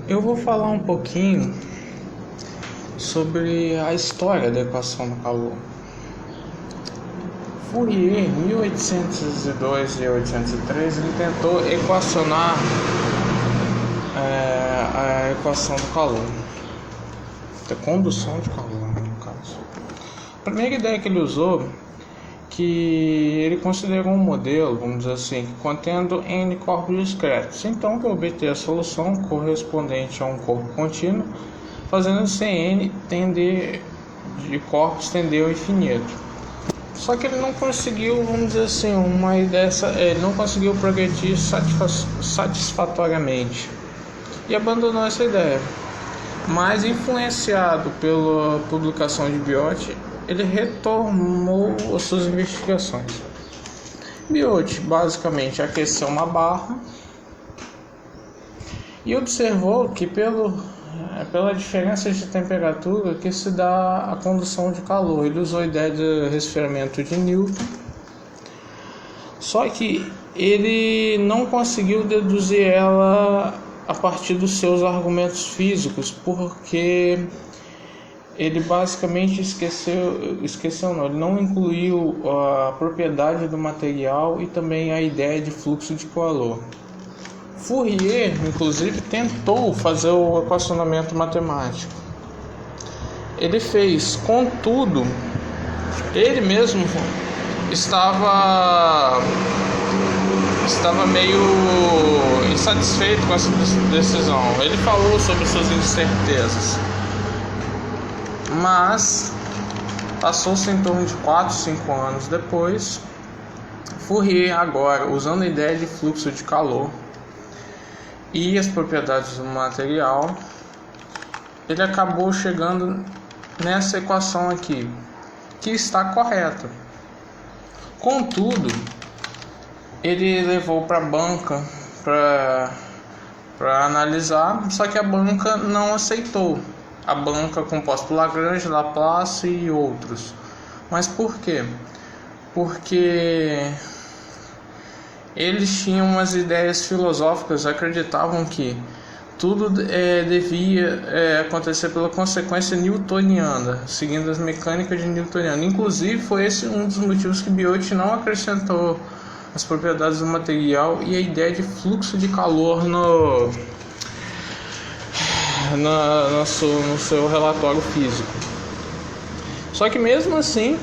Eu vou falar um pouquinho sobre a história da equação do calor. Fourier, em 1802 e 1803, ele tentou equacionar a equação do calor, da condução de calor, no caso. A primeira ideia que ele usou, que ele considerou um modelo, vamos dizer assim, contendo n corpos discretos. Então, para obter a solução correspondente a um corpo contínuo, fazendo esse n tender de corpos tender ao infinito. Só que ele não conseguiu, vamos dizer assim, uma ideia, ele não conseguiu progredir satisfatoriamente e abandonou essa ideia. Mas, influenciado pela publicação de Biot, ele retomou as suas investigações. Biot basicamente aqueceu uma barra e observou que pela diferença de temperatura que se dá a condução de calor. Ele usou a ideia de resfriamento de Newton, só que ele não conseguiu deduzir ela a partir dos seus argumentos físicos, porque ele basicamente ele não incluiu a propriedade do material e também a ideia de fluxo de calor. Fourier, inclusive, tentou fazer o equacionamento matemático. Ele fez, contudo, ele mesmo estava meio insatisfeito com essa decisão. Ele falou sobre suas incertezas, mas passou-se em torno de 4, 5 anos depois. Fourier, agora usando a ideia de fluxo de calor e as propriedades do material, ele acabou chegando nessa equação aqui, que está correta. Contudo, ele levou para a banca para analisar, só que a banca não aceitou. A banca composta por Lagrange, Laplace e outros. Mas por quê? Porque eles tinham umas ideias filosóficas, acreditavam que tudo devia acontecer pela consequência newtoniana, seguindo as mecânicas de newtoniano. Inclusive, foi esse um dos motivos que Biot não acrescentou as propriedades do material e a ideia de fluxo de calor no seu relatório físico. Só que mesmo assim,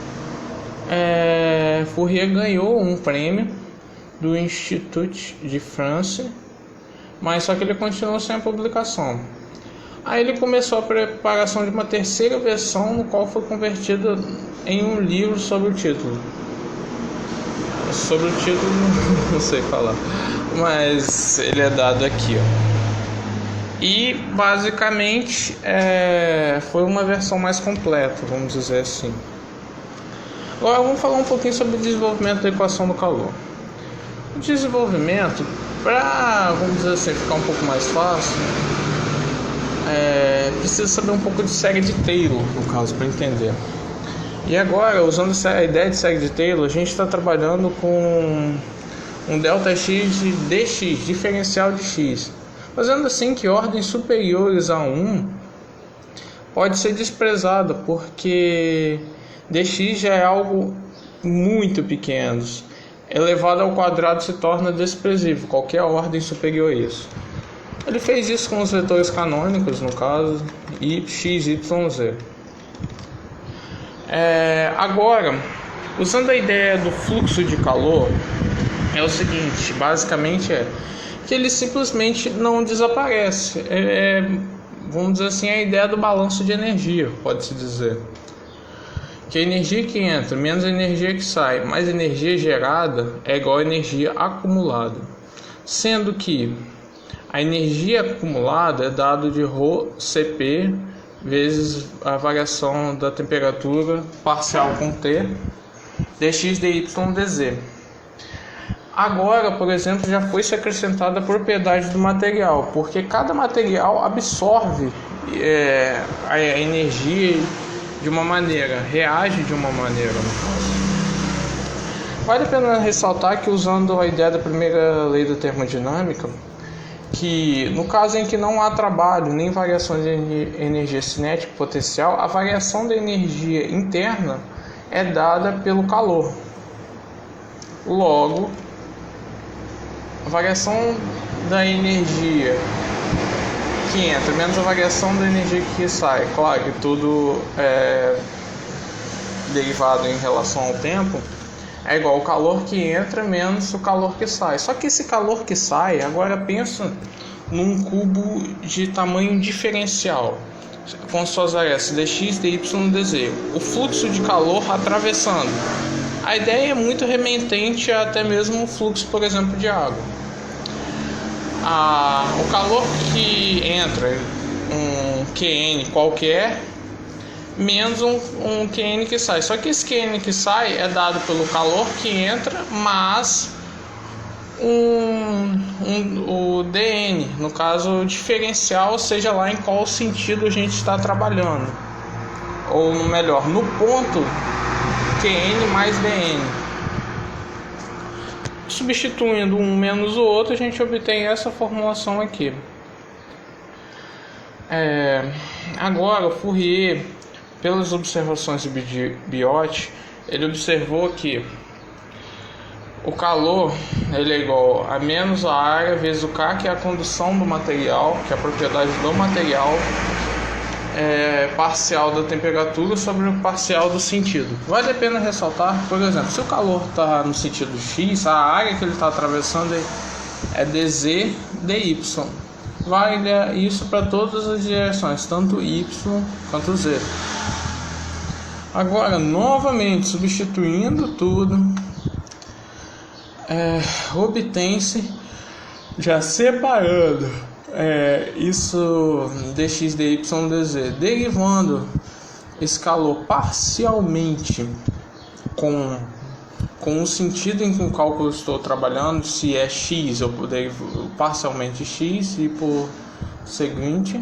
Fourier ganhou um prêmio do Institut de France, mas só que ele continuou sem a publicação. Aí ele começou a preparação de uma terceira versão, no qual foi convertida em um livro sobre o título. Não sei falar, mas ele é dado aqui, ó. E basicamente foi uma versão mais completa, vamos dizer assim. Agora vamos falar um pouquinho sobre o desenvolvimento da equação do calor. O desenvolvimento, para, vamos dizer assim, ficar um pouco mais fácil, precisa saber um pouco de série de Taylor, no caso, para entender. E agora, usando a ideia de série de Taylor, a gente está trabalhando com um ΔX de dx, diferencial de x. Fazendo assim que ordens superiores a 1 pode ser desprezada, porque dx já é algo muito pequeno. Elevado ao quadrado se torna desprezível, qualquer ordem superior a isso. Ele fez isso com os vetores canônicos, no caso, x, y, z. Agora, usando a ideia do fluxo de calor, é o seguinte, basicamente que ele simplesmente não desaparece. Vamos dizer assim, a ideia do balanço de energia, pode-se dizer. Que a energia que entra menos a energia que sai, mais energia gerada é igual a energia acumulada. Sendo que a energia acumulada é dado de ρCp vezes a variação da temperatura parcial com T, dx, dy, dz. Agora, por exemplo, já foi se acrescentada a propriedade do material, porque cada material absorve a energia de uma maneira, reage de uma maneira. Vale a pena ressaltar que, usando a ideia da primeira lei da termodinâmica, que no caso em que não há trabalho nem variação de energia cinética potencial, a variação da energia interna é dada pelo calor. Logo, a variação da energia que entra menos a variação da energia que sai, claro que tudo é derivado em relação ao tempo, é igual o calor que entra menos o calor que sai. Só que esse calor que sai, agora pensa num cubo de tamanho diferencial, com suas áreas dx, dy, dz. O fluxo de calor atravessando. A ideia é muito remetente a até mesmo o fluxo, por exemplo, de água. O calor que entra, um Qn qualquer, menos um Qn que sai. Só que esse Qn que sai é dado pelo calor que entra, mais o dN, no caso diferencial, seja lá em qual sentido a gente está trabalhando. Ou melhor, no ponto Qn mais dN. Substituindo um menos o outro, a gente obtém essa formulação aqui. Agora, o Fourier, pelas observações de Biot, ele observou que o calor ele é igual a menos a área vezes o K, que é a condução do material, que é a propriedade do material, parcial da temperatura sobre o parcial do sentido. Vale a pena ressaltar, por exemplo, se o calor está no sentido x, a área que ele está atravessando é dz dy. Vale isso para todas as direções, tanto y quanto z. Agora, novamente, substituindo tudo, obtém-se, já separando isso dx, dy, dz, derivando esse calor parcialmente com o sentido em que o cálculo estou trabalhando, se é x, eu derivo parcialmente x e por seguinte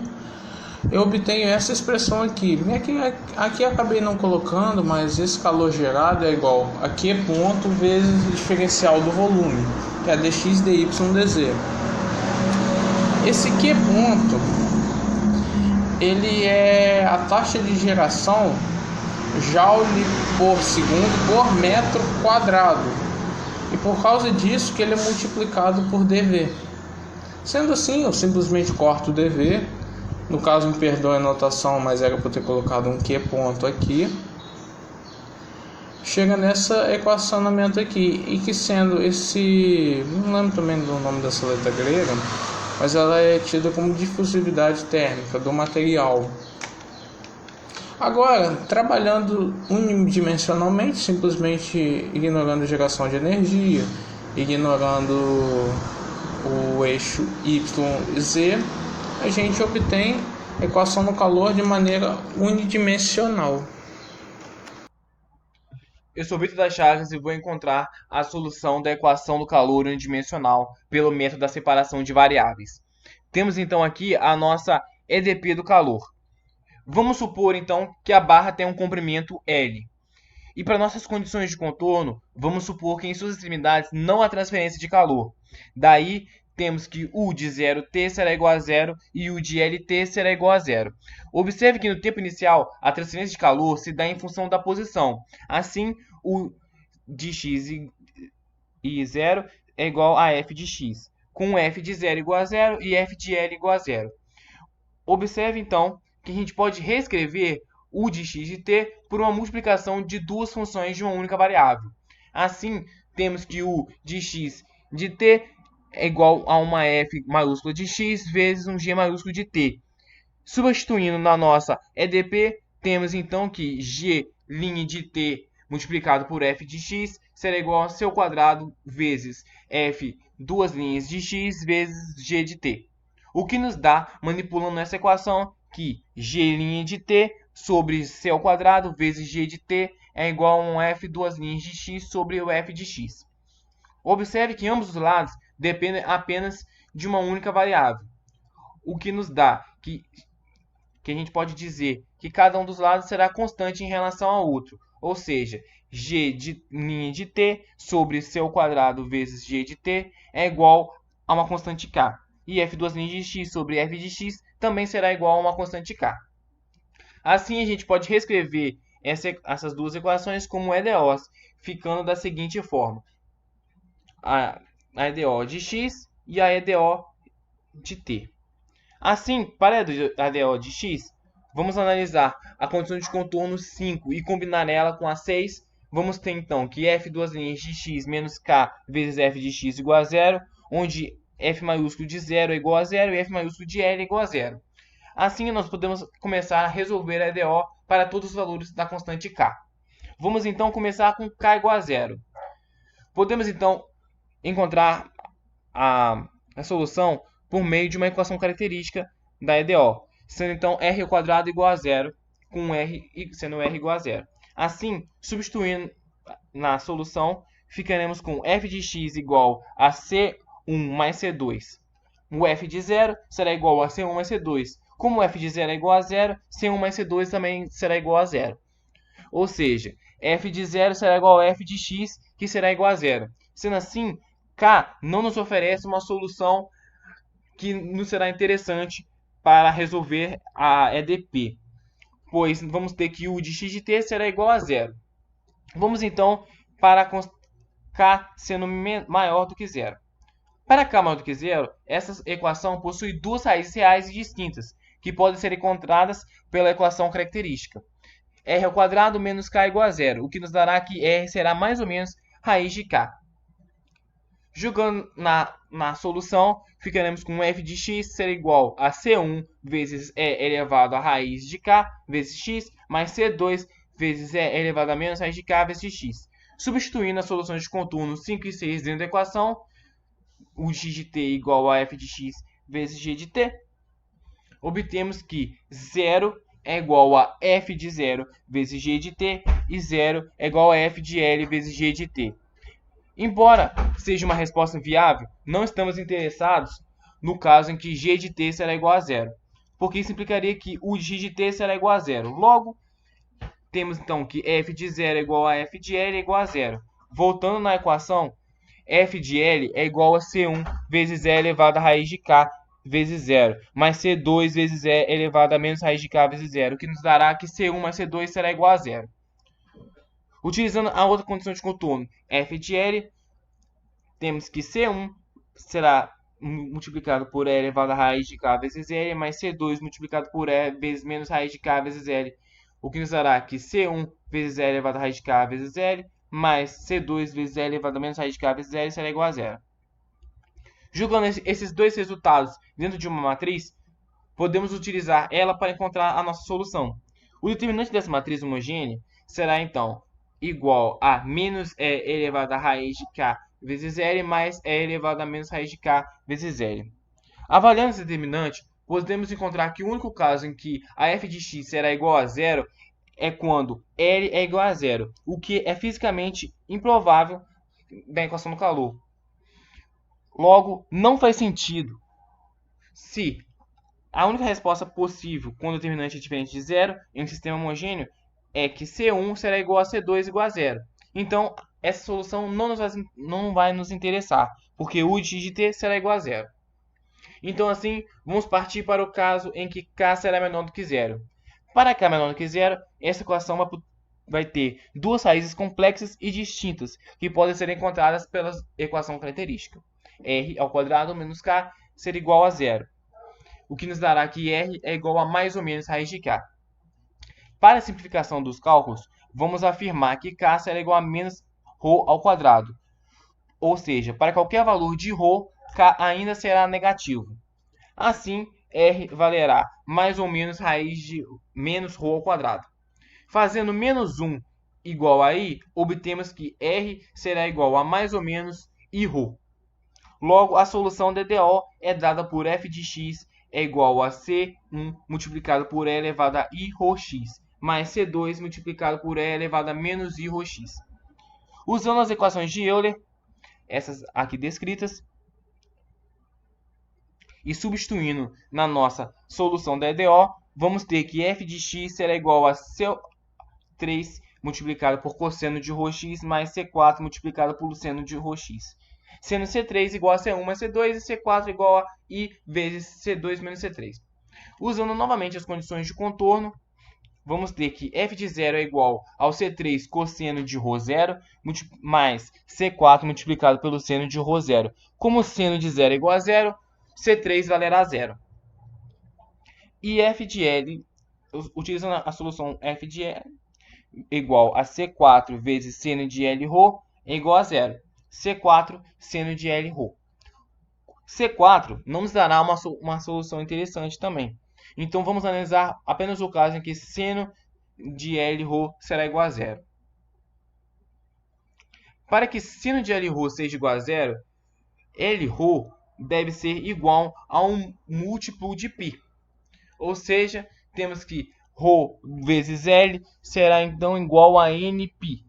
eu obtenho essa expressão aqui. Aqui acabei não colocando, mas esse calor gerado é igual a Q ponto vezes o diferencial do volume, que é dx, dy, dz. Esse Q ponto, ele é a taxa de geração joule por segundo por metro quadrado, e por causa disso que ele é multiplicado por dV. Sendo assim, eu simplesmente corto o dV. No caso, me perdoe a notação, mas era por ter colocado um Q ponto aqui. Chega nessa equacionamento aqui, e que sendo esse, não lembro também do nome dessa letra grega, mas ela é tida como difusividade térmica do material. Agora, trabalhando unidimensionalmente, simplesmente ignorando a geração de energia, ignorando o eixo y e z, a gente obtém a equação do calor de maneira unidimensional. Eu sou Vitor das Chagas e vou encontrar a solução da equação do calor unidimensional pelo método da separação de variáveis. Temos então aqui a nossa EDP do calor. Vamos supor então que a barra tem um comprimento L. E para nossas condições de contorno, vamos supor que em suas extremidades não há transferência de calor. Daí temos que U de 0T será igual a 0 e U de LT será igual a 0. Observe que no tempo inicial a transferência de calor se dá em função da posição. Assim, U de x e 0 é igual a F de x, com F de 0 igual a 0 e F de L igual a 0. Observe então que a gente pode reescrever U de x de t por uma multiplicação de duas funções de uma única variável. Assim, temos que U de x de t é igual a uma f maiúscula de x vezes um g maiúsculo de t. Substituindo na nossa EDP, temos então que g' de t multiplicado por f de x será igual a seu quadrado vezes f duas linhas de x vezes g de t. O que nos dá, manipulando essa equação, que g' de t sobre c ao quadrado vezes g de t é igual a um f duas linhas de x sobre o f de x. Observe que ambos os lados dependem apenas de uma única variável, o que nos dá que a gente pode dizer que cada um dos lados será constante em relação ao outro, ou seja, g' de t sobre c ao quadrado vezes g de t é igual a uma constante k. e f duas linhas de x sobre f de x também será igual a uma constante k. Assim, a gente pode reescrever essas duas equações como EDOs, ficando da seguinte forma: a EDO de x e a EDO de t. Assim, para a EDO de x, vamos analisar a condição de contorno 5 e combinar ela com a 6. Vamos ter então que f duas linhas de x menos k vezes f de x igual a zero, onde f maiúsculo de 0 é igual a zero e f maiúsculo de L é igual a zero. Assim, nós podemos começar a resolver a EDO para todos os valores da constante k. Vamos então começar com k igual a zero. Podemos então encontrar a solução por meio de uma equação característica da EDO, sendo então r ao quadrado igual a zero, com sendo r igual a zero. Assim, substituindo na solução, ficaremos com f de x igual a c1 mais c2. O f de 0 será igual a c1 mais c2. Como f de 0 é igual a zero, c1 mais c2 também será igual a zero. Ou seja, f de 0 será igual a f de x, que será igual a zero. Sendo assim, k não nos oferece uma solução que nos será interessante para resolver a EDP, pois vamos ter que u de x de t será igual a zero. Vamos então para k sendo maior do que zero. Para k maior do que zero, essa equação possui duas raízes reais e distintas, que podem ser encontradas pela equação característica. R ao quadrado menos k igual a zero, o que nos dará que r será mais ou menos raiz de k. Jogando na solução, ficaremos com f de x ser igual a c1 vezes e elevado a raiz de k vezes x, mais c2 vezes e elevado a menos raiz de k vezes x. Substituindo as soluções de contorno 5 e 6 dentro da equação, o x de t igual a f de x vezes g de t, obtemos que 0 é igual a f de 0 vezes g de t e 0 é igual a f de L vezes g de t. Embora seja uma resposta viável, não estamos interessados no caso em que g de t será igual a zero, porque isso implicaria que o de g de t será igual a zero. Logo, temos então que f de 0 é igual a f de L é igual a zero. Voltando na equação, f de L é igual a c1 vezes e elevado a raiz de k vezes zero, mais c2 vezes e elevado a menos raiz de k vezes zero, o que nos dará que c1 mais c2 será igual a zero. Utilizando a outra condição de contorno, f de L, temos que c1 será multiplicado por e elevado a raiz de k vezes L, mais c2 multiplicado por e vezes menos raiz de k vezes L, o que nos dará que c1 vezes e elevado a raiz de k vezes L, mais c2 vezes e elevado a menos raiz de k vezes L será igual a zero. Jogando esses dois resultados dentro de uma matriz, podemos utilizar ela para encontrar a nossa solução. O determinante dessa matriz homogênea será então igual a menos e elevado a raiz de k vezes L mais e elevado a menos raiz de k vezes L. Avaliando esse determinante, podemos encontrar que o único caso em que a f de x será igual a zero é quando L é igual a zero, o que é fisicamente improvável da equação do calor. Logo, não faz sentido se a única resposta possível quando o determinante é diferente de zero em um sistema homogêneo é que C1 será igual a C2 igual a zero. Então, essa solução não vai nos interessar, porque u de x de t será igual a zero. Então, assim, vamos partir para o caso em que k será menor do que zero. Para k menor do que zero, essa equação vai ter duas raízes complexas e distintas, que podem ser encontradas pela equação característica. R ao quadrado menos k será igual a zero, o que nos dará que r é igual a mais ou menos raiz de k. Para a simplificação dos cálculos, vamos afirmar que k será igual a menos ρ ao quadrado. Ou seja, para qualquer valor de ρ, k ainda será negativo. Assim, r valerá mais ou menos raiz de menos ρ ao quadrado. Fazendo menos 1 igual a i, obtemos que r será igual a mais ou menos iρ. Logo, a solução da EDO é dada por f de x é igual a c1 multiplicado por e elevado a iρx, mais c2 multiplicado por e elevado a menos iρx. Usando as equações de Euler, essas aqui descritas, e substituindo na nossa solução da EDO, vamos ter que f de x será igual a c3 multiplicado por cosseno de ρx mais c4 multiplicado por seno de ρx. sendo C3 igual a C1 mais C2 e C4 igual a I vezes C2 menos C3. Usando novamente as condições de contorno, vamos ter que f de 0 é igual ao C3 cosseno de ρ0 mais C4 multiplicado pelo seno de ρ0. Como o seno de 0 é igual a 0, C3 valerá 0. E f de L, utilizando a solução f de L, igual a C4 vezes seno de L ρ é igual a 0. C4 seno de L ρ. C4 não nos dará uma solução interessante também. Então, vamos analisar apenas o caso em que seno de L ρ será igual a 0. Para que seno de L ρ seja igual a 0, L ρ deve ser igual a um múltiplo de π. Ou seja, temos que ρ vezes L será então igual a nπ.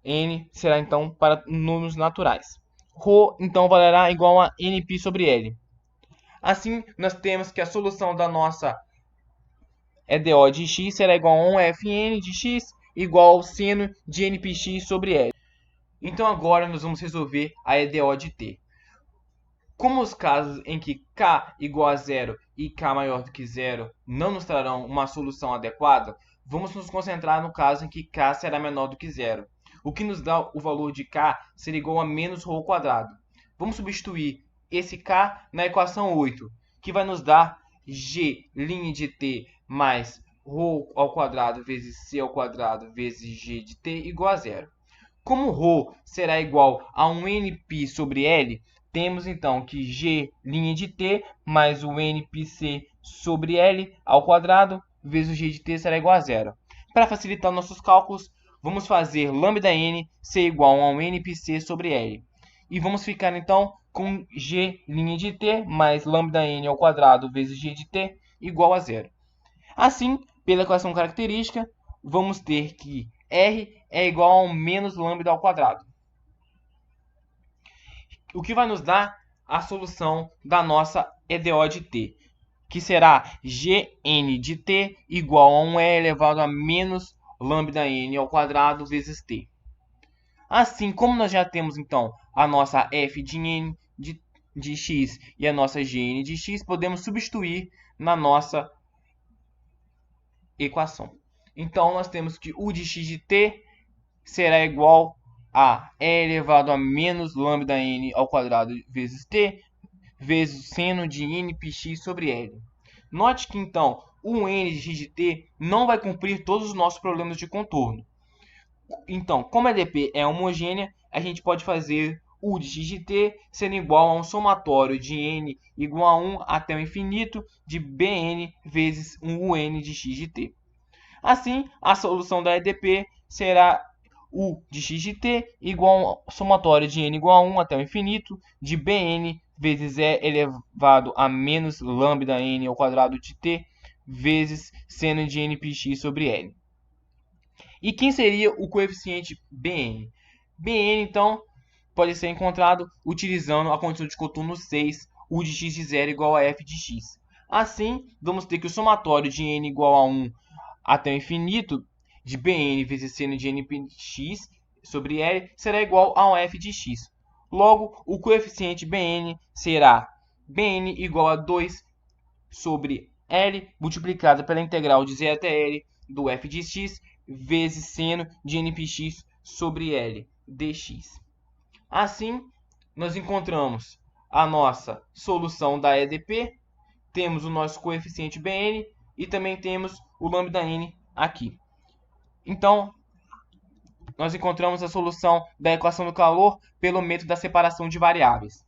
N será então para números naturais. Ρ então valerá igual a nπ sobre L. Assim, nós temos que a solução da nossa EDO de x será igual a 1fn de x igual ao seno de npx sobre L. Então agora nós vamos resolver a EDO de t. Como os casos em que k igual a 0 e k maior do que 0 não nos trarão uma solução adequada, vamos nos concentrar no caso em que k será menor do que 0. O que nos dá o valor de k será igual a menos ρ ao quadrado. Vamos substituir esse k na equação 8, que vai nos dar g' de t mais ρ ao quadrado vezes c ao quadrado vezes g de t igual a 0. Como ρ será igual a um nπ sobre L, temos então que g' de t mais o npc sobre L ao quadrado vezes o g de t será igual a 0. Para facilitar nossos cálculos, vamos fazer λn ser igual a um npc sobre L. E vamos ficar então com g' de t mais λn ao quadrado vezes g de t igual a 0. Assim, pela equação característica, vamos ter que R é igual a menos lambda ao quadrado. O que vai nos dar a solução da nossa EDO de t, que será Gn de t igual a 1 e elevado a menos lambda n ao quadrado vezes t. Assim, como nós já temos então a nossa f de n de x e a nossa gn de x, podemos substituir na nossa equação. Então, nós temos que u de x de t será igual a e elevado a menos lambda n ao quadrado vezes t, vezes seno de npx sobre L. Note que, então, o n de x de t não vai cumprir todos os nossos problemas de contorno. Então, como a EDP é homogênea, a gente pode fazer u de x de t sendo igual a um somatório de n igual a 1 até o infinito de bn vezes um un de x de t. Assim, a solução da EDP será u de x de t igual ao somatório de n igual a 1 até o infinito de bn vezes e elevado a menos lambda n ao quadrado de t vezes seno de npx sobre L. E quem seria o coeficiente bn? Bn, então, pode ser encontrado utilizando a condição de contorno 6, u de x de 0 igual a f de x. Assim, vamos ter que o somatório de n igual a 1 até o infinito de bn vezes seno de npx sobre L será igual a um f de x. Logo, o coeficiente bn será bn igual a 2 sobre L multiplicado pela integral de 0 até L do f de x vezes seno de npx sobre L dx. Assim, nós encontramos a nossa solução da EDP, temos o nosso coeficiente bn e também temos o lambda n aqui. Então, nós encontramos a solução da equação do calor pelo método da separação de variáveis.